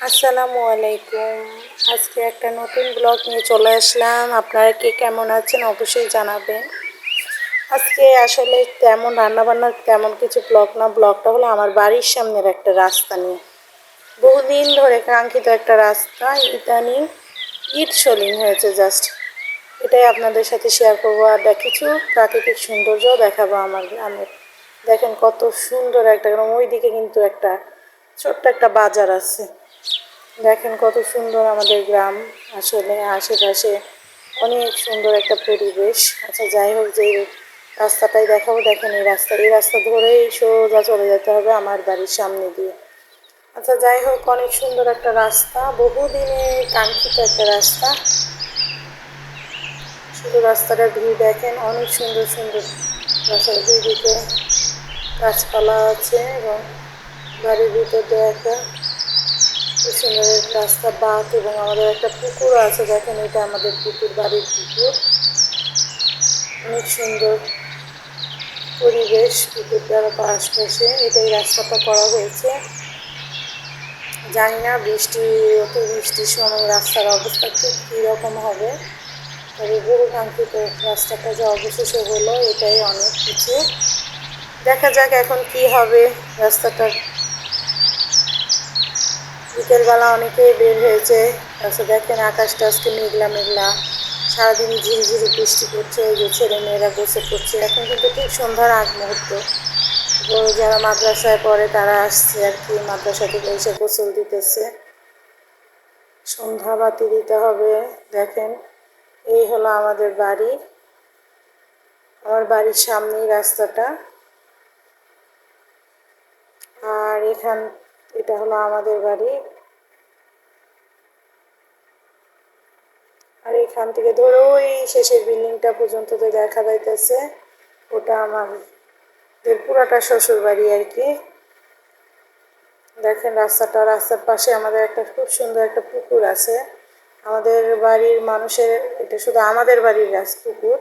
আসসালামু আলাইকুম। আজকে একটা নতুন ব্লগ নিয়ে চলে আসলাম। আপনারা কে কেমন আছেন অবশ্যই জানাবেন। আজকে আসলে তেমন রান্নাবান্নার তেমন কিছু ব্লগ না, ব্লগটা হলো আমার বাড়ির সামনের একটা রাস্তা নিয়ে। বহুদিন ধরে কাঙ্ক্ষিত একটা রাস্তা, ইদানিং ইট সোলিং হয়েছে জাস্ট। এটাই আপনাদের সাথে শেয়ার করবো, আর কিছু প্রাকৃতিক সৌন্দর্য দেখাবো আমার গ্রামের। দেখেন কত সুন্দর একটা গ্রাম, ওইদিকে কিন্তু একটা ছোট্ট একটা বাজার আছে। দেখেন কত সুন্দর আমাদের গ্রাম, আসলে আশেপাশে অনেক সুন্দর একটা পরিবেশ। আচ্ছা যাই হোক, যে রাস্তাটাই দেখাবো, দেখেন এই রাস্তা ধরেই সোজা চলে যেতে হবে আমার বাড়ির সামনে দিয়ে। আচ্ছা যাই হোক, অনেক সুন্দর একটা রাস্তা, বহুদিনে কাঙ্ক্ষিত একটা রাস্তা। শুধু রাস্তাটার ভিউ দেখেন, অনেক সুন্দর সুন্দর রাস্তার দুই দিকে গাছপালা আছে এবং বাড়ির ভিতর দিয়ে একটা খুব সুন্দর রাস্তা, বাঁক, এবং আমাদের একটা পুকুর আছে। দেখেন এটা আমাদের পুকুর, বাড়ির পুকুর। অনেক সুন্দর পরিবেশ পুকুরটার আশপাশে। এটাই রাস্তাটা করা হয়েছে। জানি না বৃষ্টির সময় রাস্তার অবস্থা ঠিক কীরকম হবে, তবে বহু কাঙ্ক্ষিত রাস্তাটা যে অবশেষে হলো, এটাই অনেক কিছু। দেখা যাক এখন কি হবে রাস্তাটার। বিকেলবেলা অনেকেই বের হয়েছে। তারপর দেখেন আকাশটা আজকে মেঘলা মেঘলা, সারাদিন ঝিরিঝিরি বৃষ্টি পড়ছে। ওই যে ছেলে মেয়েরা বসে পড়ছে, এখন কিন্তু ঠিক সন্ধ্যার আগ মুহূর্ত। যারা মাদ্রাসায় পড়ে তারা আসছে আর কি, মাদ্রাসা থেকে এসে গোসল দিতেছে, সন্ধ্যা বাতি দিতে হবে। দেখেন এই হলো আমাদের বাড়ি, আমার বাড়ির সামনেই রাস্তাটা। আর এটা হলো আমাদের বাড়ি। আর এখান থেকে ধরে ওই শেষের বিল্ডিংটা পর্যন্ত তো দেখা যাইতেছে, ওটা আমাদের পুরাটা শ্বশুর বাড়ি আর কি। দেখেন রাস্তার পাশে আমাদের একটা খুব সুন্দর একটা পুকুর আছে। আমাদের বাড়ির মানুষের, এটা শুধু আমাদের বাড়ির পুকুর,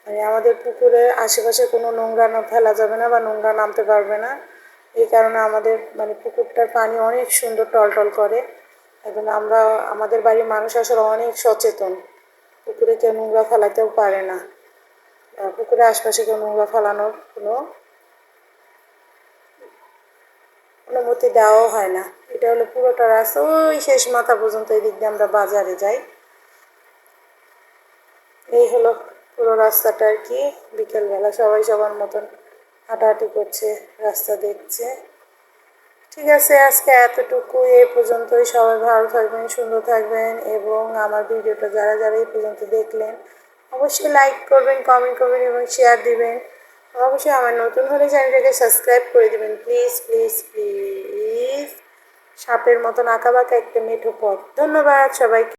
মানে আমাদের পুকুরে আশেপাশে কোনো নোংরা না ফেলা যাবে না বা নোংরা নামতে পারবে না। এই কারণে আমাদের মানে পুকুরটার পানি অনেক সুন্দর টলটল করে। এবং আমাদের বাড়ির মানুষ আসলে অনেক সচেতন, পুকুরে কেউ নোংরা ফেলাতেও পারে না, পুকুরের আশপাশে কেউ নোংরা ফেলানোর কোনো অনুমতি দেওয়াও হয় না। এটা হলো পুরোটা রাস্তা, ওই শেষ মাথা পর্যন্ত এই দিক দিয়ে আমরা বাজারে যাই। এই হলো পুরো রাস্তাটা আর কি। বিকেলবেলা সবাই সবার মতন হাঁটাহাঁটি করছে, রাস্তা দেখছে। ঠিক আছে, আজকে এতটুকু, এ পর্যন্তই। সবাই ভালো থাকবেন, সুন্দর থাকবেন, এবং আমার ভিডিওটা যারা যারা এই পর্যন্ত দেখলেন অবশ্যই লাইক করবেন, কমেন্ট করবেন এবং শেয়ার দিবেন। অবশ্যই আমার নতুন হলে চ্যানেলটাকে সাবস্ক্রাইব করে দেবেন, প্লিজ প্লিজ প্লিজ। সাপের মতন আঁকাবাঁকা একটা মেঠো পথ। ধন্যবাদ সবাইকে।